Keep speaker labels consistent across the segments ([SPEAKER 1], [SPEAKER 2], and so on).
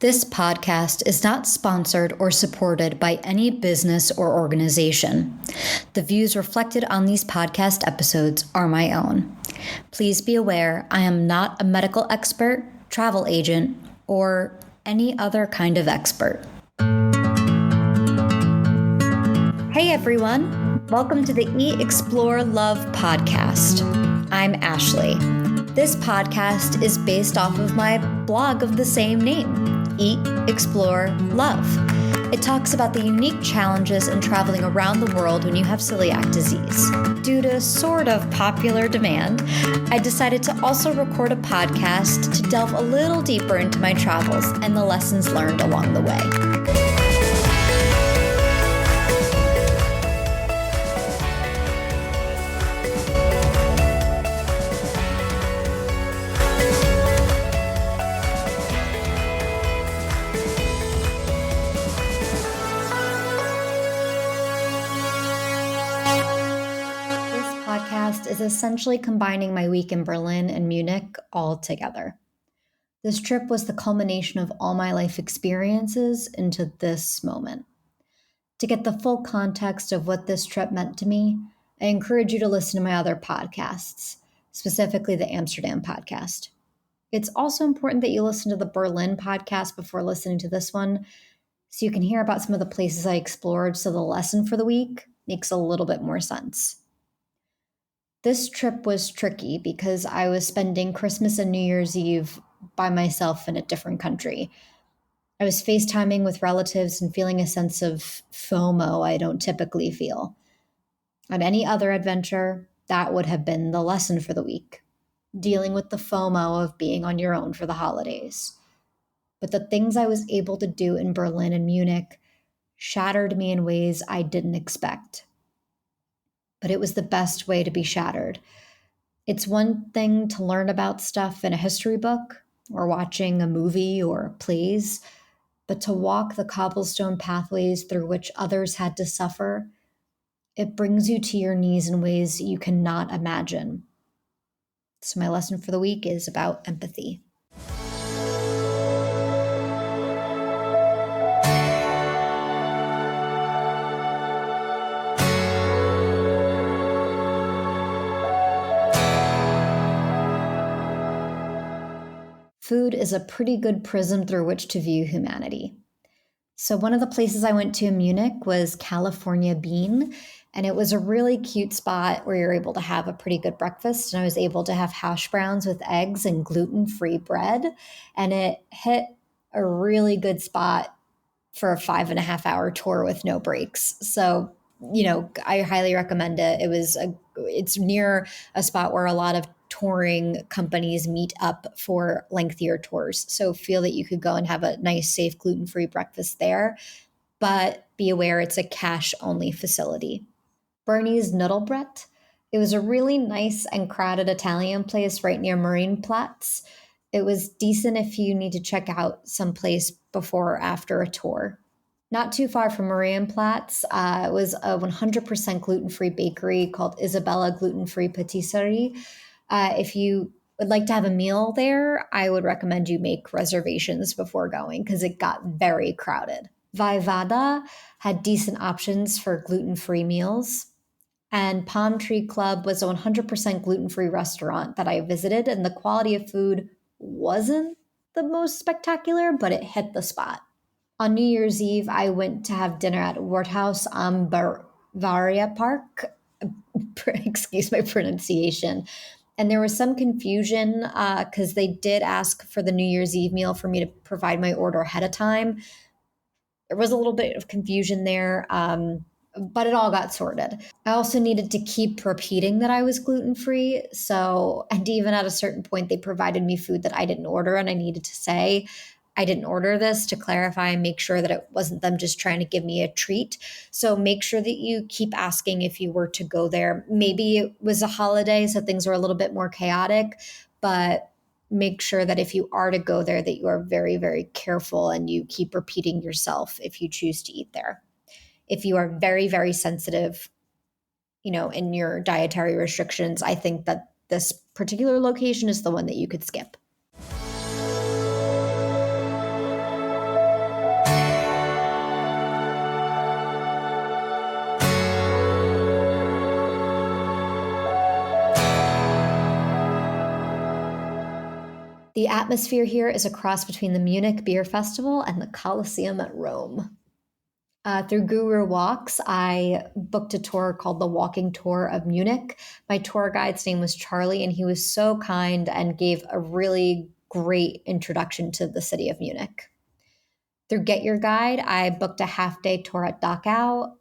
[SPEAKER 1] This podcast is not sponsored or supported by any business or organization. The views reflected on these podcast episodes are my own. Please be aware I am not a medical expert, travel agent, or any other kind of expert. Hey everyone, welcome to the Eat, Explore, Love podcast. I'm Ashley. This podcast is based off of my blog of the same name, Eat, Explore, Love. It talks about the unique challenges in traveling around the world when you have celiac disease. Due to sort of popular demand, I decided to also record a podcast to delve a little deeper into my travels and the lessons learned along the way. Is essentially combining my week in Berlin and Munich all together. This trip was the culmination of all my life experiences into this moment. To get the full context of what this trip meant to me, I encourage you to listen to my other podcasts, specifically the Amsterdam podcast. It's also important that you listen to the Berlin podcast before listening to this one, so you can hear about some of the places I explored, so the lesson for the week makes a little bit more sense. This trip was tricky because I was spending Christmas and New Year's Eve by myself in a different country. I was FaceTiming with relatives and feeling a sense of FOMO I don't typically feel. On any other adventure, that would have been the lesson for the week, dealing with the FOMO of being on your own for the holidays. But the things I was able to do in Berlin and Munich shattered me in ways I didn't expect. But it was the best way to be shattered. It's one thing to learn about stuff in a history book or watching a movie or plays, but to walk the cobblestone pathways through which others had to suffer, it brings you to your knees in ways you cannot imagine. So my lesson for the week is about empathy. Food is a pretty good prism through which to view humanity. So one of the places I went to in Munich was California Bean, and it was a really cute spot where you're able to have a pretty good breakfast. And I was able to have hash browns with eggs and gluten-free bread, and it hit a really good spot for a 5.5-hour tour with no breaks. So, I highly recommend it. It's near a spot where a lot of touring companies meet up for lengthier tours. So feel that you could go and have a nice, safe, gluten-free breakfast there, but be aware it's a cash-only facility. Bernie's Nudelbrett. It was a really nice and crowded Italian place right near Marienplatz. It was decent if you need to check out someplace before or after a tour. Not too far from Marienplatz, it was a 100% gluten-free bakery called Isabella Gluten-Free Patisserie. If you would like to have a meal there, I would recommend you make reservations before going because it got very crowded. Vaivada had decent options for gluten-free meals. And Palm Tree Club was a 100% gluten-free restaurant that I visited, and the quality of food wasn't the most spectacular, but it hit the spot. On New Year's Eve, I went to have dinner at Wirthaus am Bavaria Park. Excuse my pronunciation. And there was some confusion because they did ask for the New Year's Eve meal for me to provide my order ahead of time. There was a little bit of confusion there, but it all got sorted. I also needed to keep repeating that I was gluten-free. And even at a certain point, they provided me food that I didn't order, and I needed to say, I didn't order this to clarify and make sure that it wasn't them just trying to give me a treat. So make sure that you keep asking if you were to go there. Maybe it was a holiday, so things were a little bit more chaotic, but make sure that if you are to go there, that you are very, very careful and you keep repeating yourself if you choose to eat there. If you are very, very sensitive, in your dietary restrictions, I think that this particular location is the one that you could skip. The atmosphere here is a cross between the Munich Beer Festival and the Colosseum at Rome. Through Guru Walks, I booked a tour called the Walking Tour of Munich. My tour guide's name was Charlie, and he was so kind and gave a really great introduction to the city of Munich. Through Get Your Guide, I booked a half-day tour at Dachau.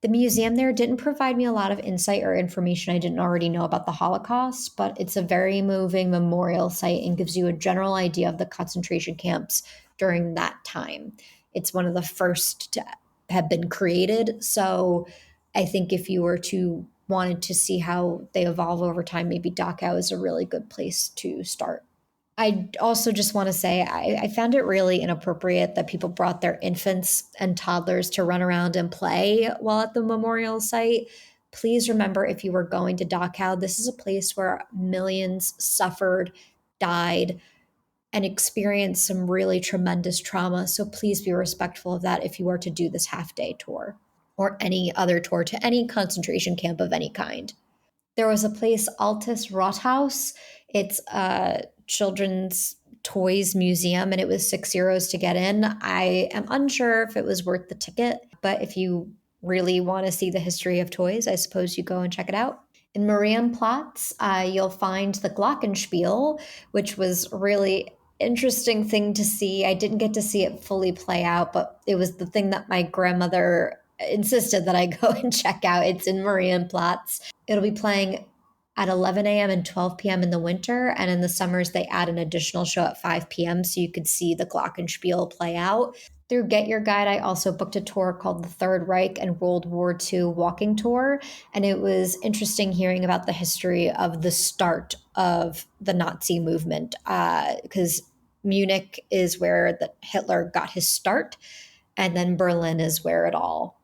[SPEAKER 1] The museum there didn't provide me a lot of insight or information I didn't already know about the Holocaust, but it's a very moving memorial site and gives you a general idea of the concentration camps during that time. It's one of the first to have been created. So I think if you were to wanted to see how they evolve over time, maybe Dachau is a really good place to start. I also just want to say I found it really inappropriate that people brought their infants and toddlers to run around and play while at the memorial site. Please remember, if you were going to Dachau, this is a place where millions suffered, died, and experienced some really tremendous trauma. So please be respectful of that if you are to do this half-day tour or any other tour to any concentration camp of any kind. There was a place, Altes Rathaus. It's a children's toys museum, and it was €6 to get in. I am unsure if it was worth the ticket, but if you really want to see the history of toys, I suppose you go and check it out. In Marienplatz, you'll find the Glockenspiel, which was a really interesting thing to see. I didn't get to see it fully play out, but it was the thing that my grandmother insisted that I go and check out. It's in Marienplatz. It'll be playing at 11 a.m. and 12 p.m. in the winter, and in the summers they add an additional show at 5 p.m. so you could see the Glockenspiel play out. Through Get Your Guide, I also booked a tour called the Third Reich and World War II Walking Tour, and it was interesting hearing about the history of the start of the Nazi movement, because Munich is where Hitler got his start, and then Berlin is where it all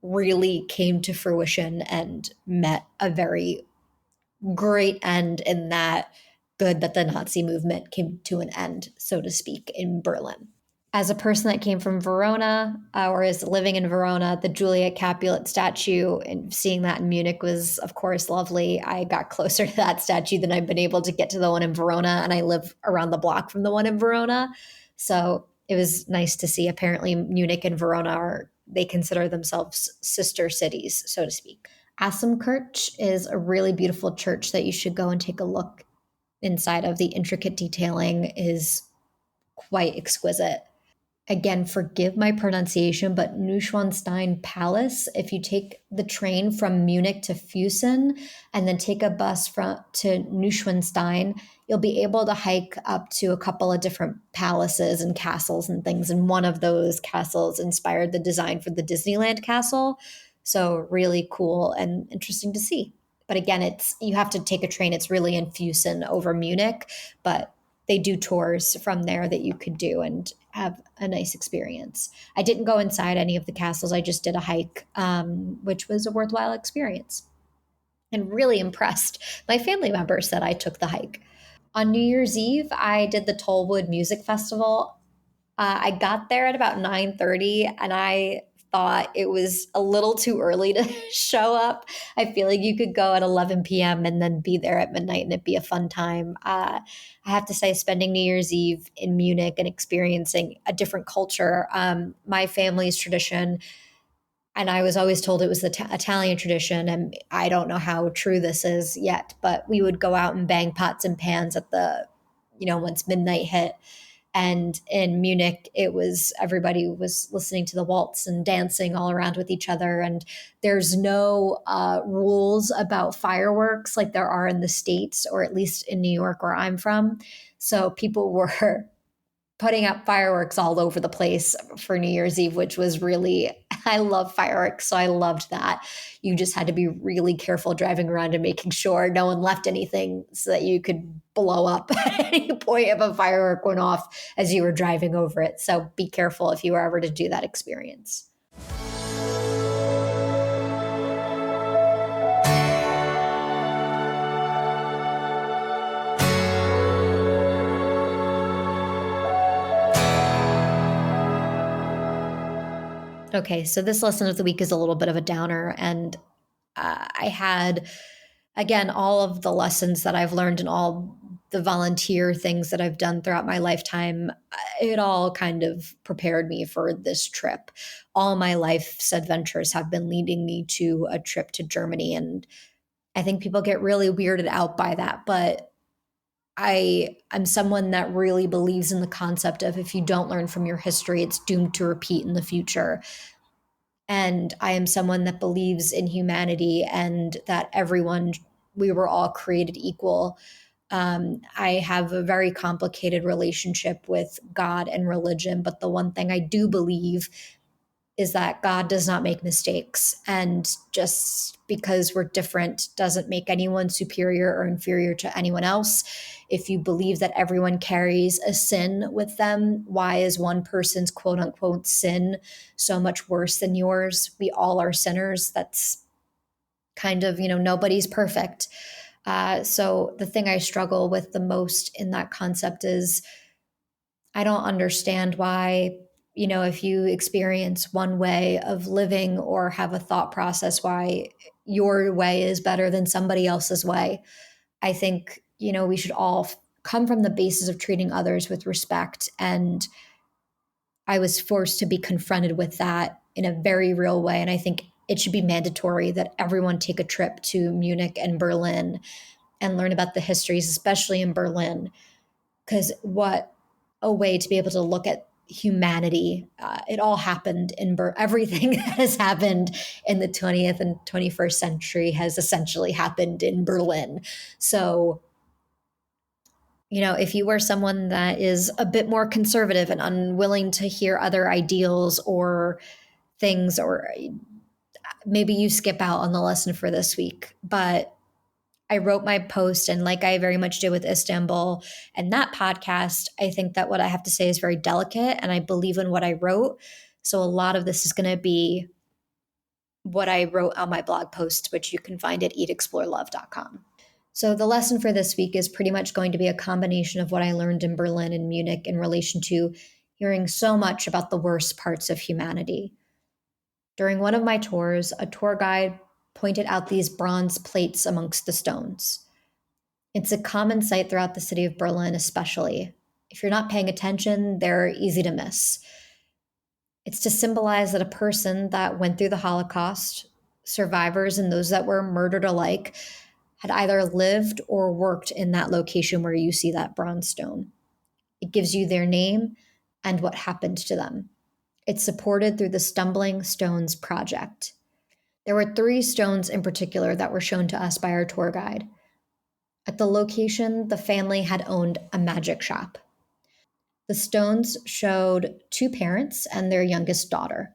[SPEAKER 1] really came to fruition and met a very great end, in that good that the Nazi movement came to an end, so to speak, in Berlin. As a person that came from Verona, or is living in Verona, the Julia Capulet statue and seeing that in Munich was, of course, lovely. I got closer to that statue than I've been able to get to the one in Verona, and I live around the block from the one in Verona. So it was nice to see. Apparently, Munich and Verona they consider themselves sister cities, so to speak. Assemkirch is a really beautiful church that you should go and take a look inside of. The intricate detailing is quite exquisite. Again, forgive my pronunciation, but Neuschwanstein Palace, if you take the train from Munich to Füssen and then take a bus to Neuschwanstein, you'll be able to hike up to a couple of different palaces and castles and things. And one of those castles inspired the design for the Disneyland castle. So really cool and interesting to see. But again, you have to take a train. It's really in Füssen over Munich, but they do tours from there that you could do and have a nice experience. I didn't go inside any of the castles. I just did a hike, which was a worthwhile experience. And really impressed. My family members said I took the hike. On New Year's Eve, I did the Tollwood Music Festival. I got there at about 9:30, and I thought it was a little too early to show up. I feel like you could go at 11 p.m. and then be there at midnight, and it'd be a fun time. I have to say, spending New Year's Eve in Munich and experiencing a different culture, my family's tradition, and I was always told it was the Italian tradition, and I don't know how true this is yet, but we would go out and bang pots and pans at once midnight hit. And in Munich, everybody was listening to the waltz and dancing all around with each other. And there's no rules about fireworks like there are in the States, or at least in New York, where I'm from. So people were putting up fireworks all over the place for New Year's Eve, which was I love fireworks, so I loved that. You just had to be really careful driving around and making sure no one left anything so that you could blow up at any point if a firework went off as you were driving over it. So be careful if you were ever to do that experience. Okay, so this lesson of the week is a little bit of a downer, and I had, again, all of the lessons that I've learned in all the volunteer things that I've done throughout my lifetime, it all kind of prepared me for this trip. All my life's adventures have been leading me to a trip to Germany. And I think people get really weirded out by that. But I'm someone that really believes in the concept of if you don't learn from your history, it's doomed to repeat in the future. And I am someone that believes in humanity and that we were all created equal. I have a very complicated relationship with God and religion, but the one thing I do believe is that God does not make mistakes. And just because we're different doesn't make anyone superior or inferior to anyone else. If you believe that everyone carries a sin with them, why is one person's quote unquote sin so much worse than yours? We all are sinners. That's kind of, nobody's perfect. So the thing I struggle with the most in that concept is I don't understand why, if you experience one way of living or have a thought process, why your way is better than somebody else's way. I think, we should all come from the basis of treating others with respect. And I was forced to be confronted with that in a very real way. And I think it should be mandatory that everyone take a trip to Munich and Berlin and learn about the histories, especially in Berlin, because what a way to be able to look at humanity. It all happened in everything that has happened in the 20th and 21st century has essentially happened in Berlin. So, if you were someone that is a bit more conservative and unwilling to hear other ideals or things, or maybe you skip out on the lesson for this week, but I wrote my post, and like I very much did with Istanbul and that podcast, I think that what I have to say is very delicate and I believe in what I wrote. So a lot of this is going to be what I wrote on my blog post, which you can find at hieatexplorelove.com. So the lesson for this week is pretty much going to be a combination of what I learned in Berlin and Munich in relation to hearing so much about the worst parts of humanity. During one of my tours, a tour guide pointed out these bronze plates amongst the stones. It's a common sight throughout the city of Berlin, especially. If you're not paying attention, they're easy to miss. It's to symbolize that a person that went through the Holocaust, survivors and those that were murdered alike, had either lived or worked in that location where you see that bronze stone. It gives you their name and what happened to them. It's supported through the Stumbling Stones Project. There were 3 stones in particular that were shown to us by our tour guide. At the location, the family had owned a magic shop. The stones showed 2 parents and their youngest daughter.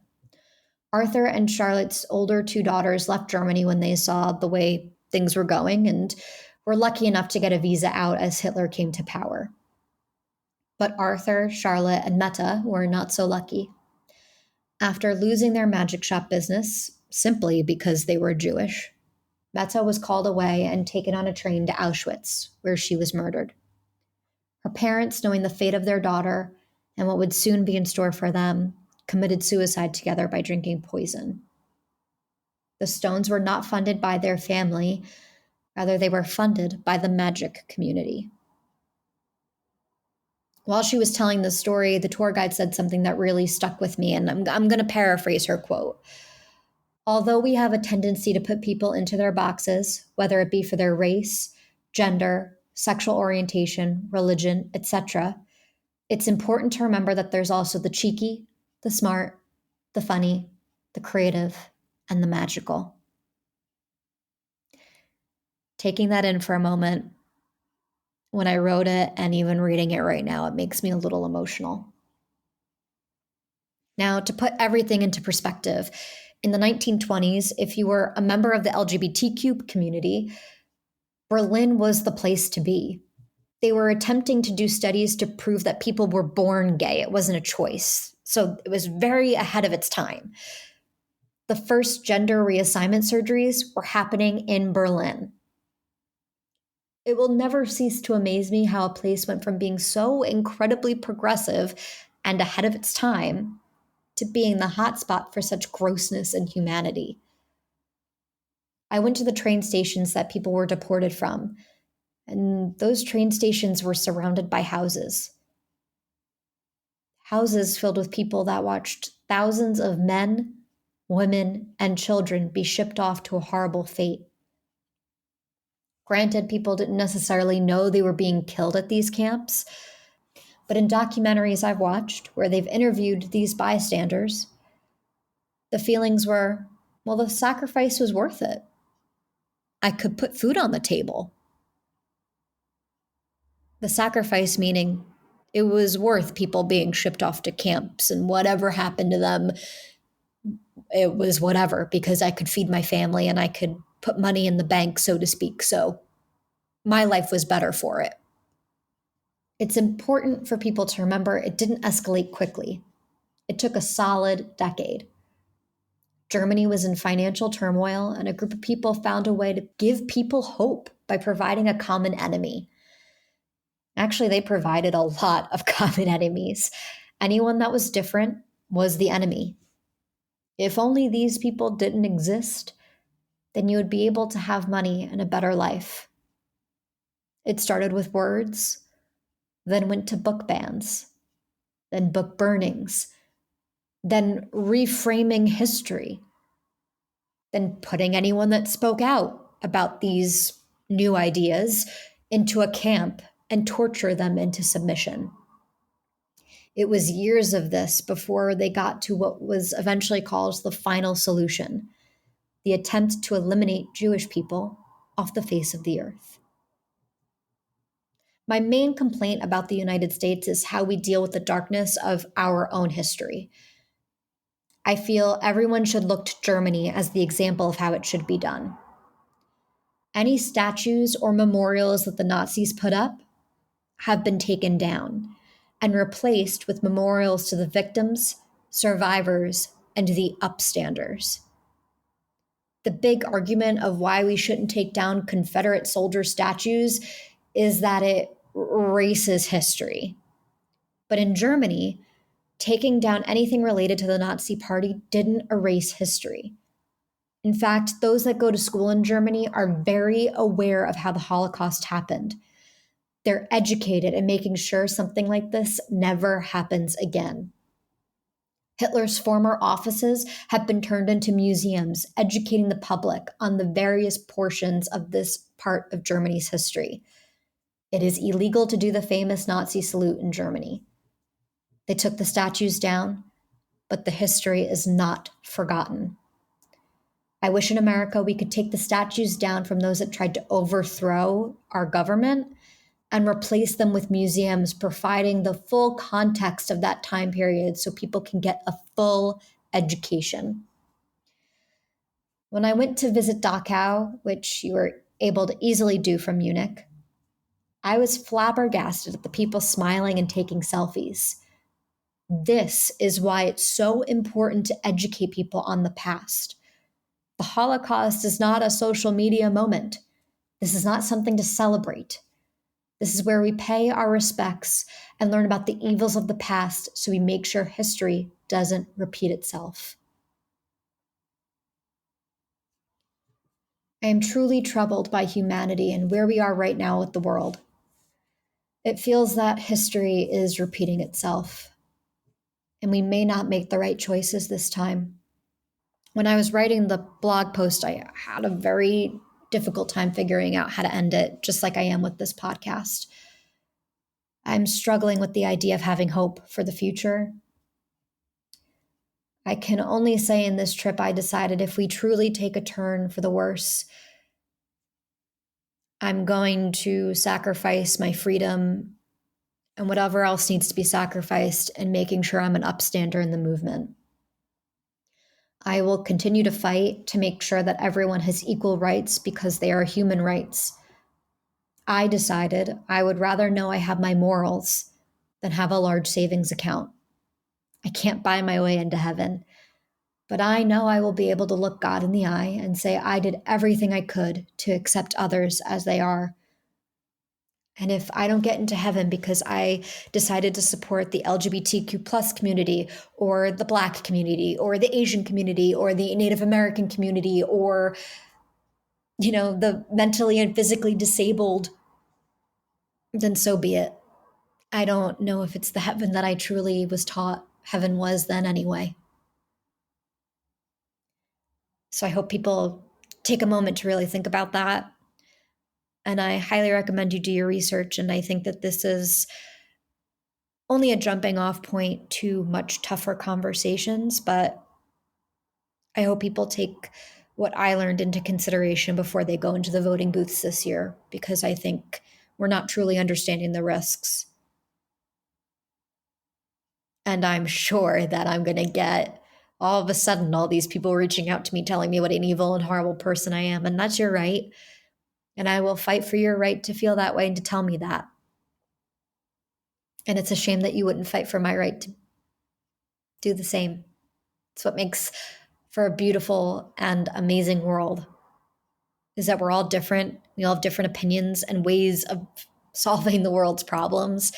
[SPEAKER 1] Arthur and Charlotte's older 2 daughters left Germany when they saw the way things were going and were lucky enough to get a visa out as Hitler came to power. But Arthur, Charlotte, and Meta were not so lucky. After losing their magic shop business, simply because they were Jewish, Meta was called away and taken on a train to Auschwitz, where she was murdered. Her parents, knowing the fate of their daughter and what would soon be in store for them, committed suicide together by drinking poison. The stones were not funded by their family, rather they were funded by the magic community. While she was telling the story, the tour guide said something that really stuck with me, and I'm going to paraphrase her quote. Although we have a tendency to put people into their boxes, whether it be for their race, gender, sexual orientation, religion, etc., it's important to remember that there's also the cheeky, the smart, the funny, the creative, and the magical. Taking that in for a moment, when I wrote it and even reading it right now, it makes me a little emotional. Now, to put everything into perspective, in the 1920s, if you were a member of the LGBTQ community, Berlin was the place to be. They were attempting to do studies to prove that people were born gay. It wasn't a choice. So it was very ahead of its time. The first gender reassignment surgeries were happening in Berlin. It will never cease to amaze me how a place went from being so incredibly progressive and ahead of its time to being the hotspot for such grossness and humanity. I went to the train stations that people were deported from, And those train stations were surrounded by houses. Houses filled with people that watched thousands of men, women, and children be shipped off to a horrible fate. Granted, people didn't necessarily know they were being killed at these camps, but in documentaries I've watched where they've interviewed these bystanders, the feelings were, well, the sacrifice was worth it. I could put food on the table. The sacrifice meaning it was worth people being shipped off to camps, and whatever happened to them, it was whatever, because I could feed my family and I could put money in the bank, so to speak. So my life was better for it. It's important for people to remember it didn't escalate quickly. It took a solid decade. Germany was in financial turmoil, and a group of people found a way to give people hope by providing a common enemy. Actually, they provided a lot of common enemies. Anyone that was different was the enemy. If only these people didn't exist, then you would be able to have money and a better life. It started with words, then went to book bans, then book burnings, then reframing history, then putting anyone that spoke out about these new ideas into a camp and torture them into submission. It was years of this before they got to what was eventually called the final solution, the attempt to eliminate Jewish people off the face of the earth. My main complaint about the United States is how we deal with the darkness of our own history. I feel everyone should look to Germany as the example of how it should be done. Any statues or memorials that the Nazis put up have been taken down and replaced with memorials to the victims, survivors, and the upstanders. The big argument of why we shouldn't take down Confederate soldier statues is that it erases history. But in Germany, taking down anything related to the Nazi Party didn't erase history. In fact, those that go to school in Germany are very aware of how the Holocaust happened. They're educated in making sure something like this never happens again. Hitler's former offices have been turned into museums, educating the public on the various portions of this part of Germany's history. It is illegal to do the famous Nazi salute in Germany. They took the statues down, but the history is not forgotten. I wish in America we could take the statues down from those that tried to overthrow our government and replace them with museums providing the full context of that time period so people can get a full education. When I went to visit Dachau, which you were able to easily do from Munich, I was flabbergasted at the people smiling and taking selfies. This is why it's so important to educate people on the past. The Holocaust is not a social media moment. This is not something to celebrate. This is where we pay our respects and learn about the evils of the past so we make sure history doesn't repeat itself. I am truly troubled by humanity and where we are right now with the world. It feels that history is repeating itself, and we may not make the right choices this time. When I was writing the blog post, I had a very difficult time figuring out how to end it, just like I am with this podcast. I'm struggling with the idea of having hope for the future. I can only say in this trip, I decided if we truly take a turn for the worse, I'm going to sacrifice my freedom and whatever else needs to be sacrificed and making sure I'm an upstander in the movement. I will continue to fight to make sure that everyone has equal rights because they are human rights. I decided I would rather know I have my morals than have a large savings account. I can't buy my way into heaven, but I know I will be able to look God in the eye and say I did everything I could to accept others as they are. And if I don't get into heaven because I decided to support the LGBTQ plus community or the Black community or the Asian community or the Native American community or, the mentally and physically disabled then so be it. I don't know if it's the heaven that I truly was taught heaven was then anyway. So I hope people take a moment to really think about that. And I highly recommend you do your research. And I think that this is only a jumping off point to much tougher conversations, but I hope people take what I learned into consideration before they go into the voting booths this year, because I think we're not truly understanding the risks. And I'm sure that I'm going to get all of a sudden all these people reaching out to me telling me what an evil and horrible person I am. And that's your right. And I will fight for your right to feel that way and to tell me that. And it's a shame that you wouldn't fight for my right to do the same. It's what makes for a beautiful and amazing world, is that we're all different. We all have different opinions and ways of solving the world's problems.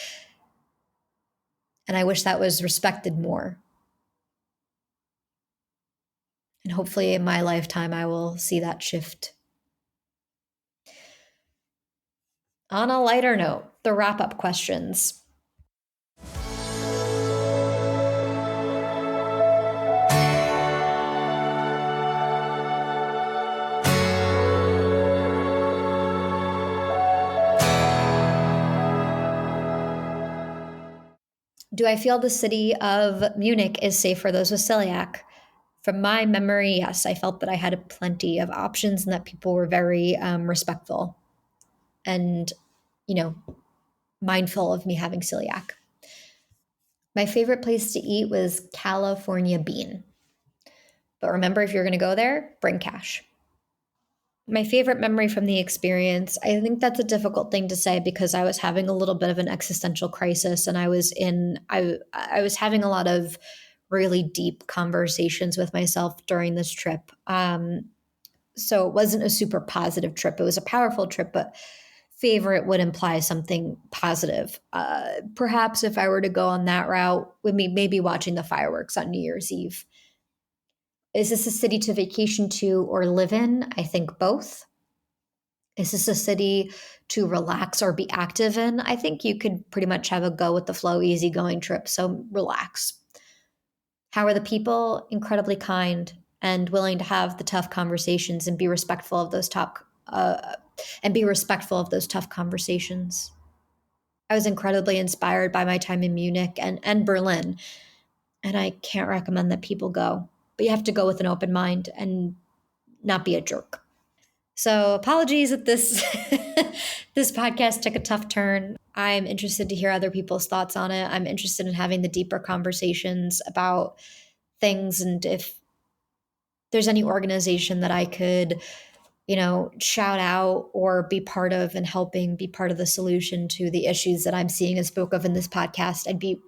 [SPEAKER 1] And I wish that was respected more. And hopefully in my lifetime, I will see that shift. On a lighter note, the wrap-up questions. Do I feel the city of Munich is safe for those with celiac? From my memory, yes, I felt that I had plenty of options and that people were very respectful and, mindful of me having celiac. My favorite place to eat was California Bean. But remember, if you're going to go there, bring cash. My favorite memory from the experience, I think that's a difficult thing to say because I was having a little bit of an existential crisis, and I was having a lot of really deep conversations with myself during this trip. So it wasn't a super positive trip. It was a powerful trip, but favorite would imply something positive. Perhaps if I were to go on that route, with me maybe watching the fireworks on New Year's Eve. Is this a city to vacation to or live in? I think both. Is this a city to relax or be active in? I think you could pretty much have a go with the flow, easygoing trip, so relax. How are the people? Incredibly kind and willing to have the tough conversations and be respectful of those tough conversations. I was incredibly inspired by my time in Munich and Berlin, and I can't recommend that people go. But you have to go with an open mind and not be a jerk. So apologies that this this podcast took a tough turn. I'm interested to hear other people's thoughts on it. I'm interested in having the deeper conversations about things, and if there's any organization that I could, shout out or be part of and helping be part of the solution to the issues that I'm seeing and spoke of in this podcast, I'd be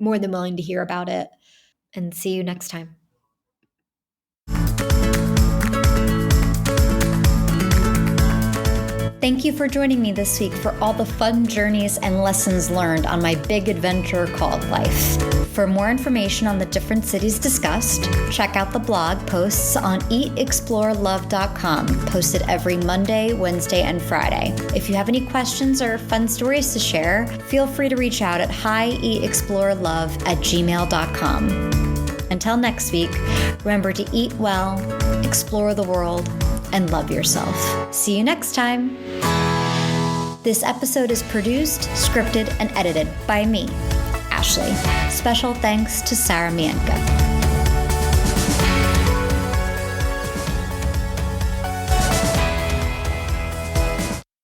[SPEAKER 1] more than willing to hear about it. And see you next time. Thank you for joining me this week for all the fun journeys and lessons learned on my big adventure called life. For more information on the different cities discussed, check out the blog posts on hieatexplorelove.com, posted every Monday, Wednesday, and Friday. If you have any questions or fun stories to share, feel free to reach out at hieatexplorelove@gmail.com. Until next week, remember to eat well, explore the world, and love yourself. See you next time. This episode is produced, scripted, and edited by me, Ashley. Special thanks to Sarah Mientka.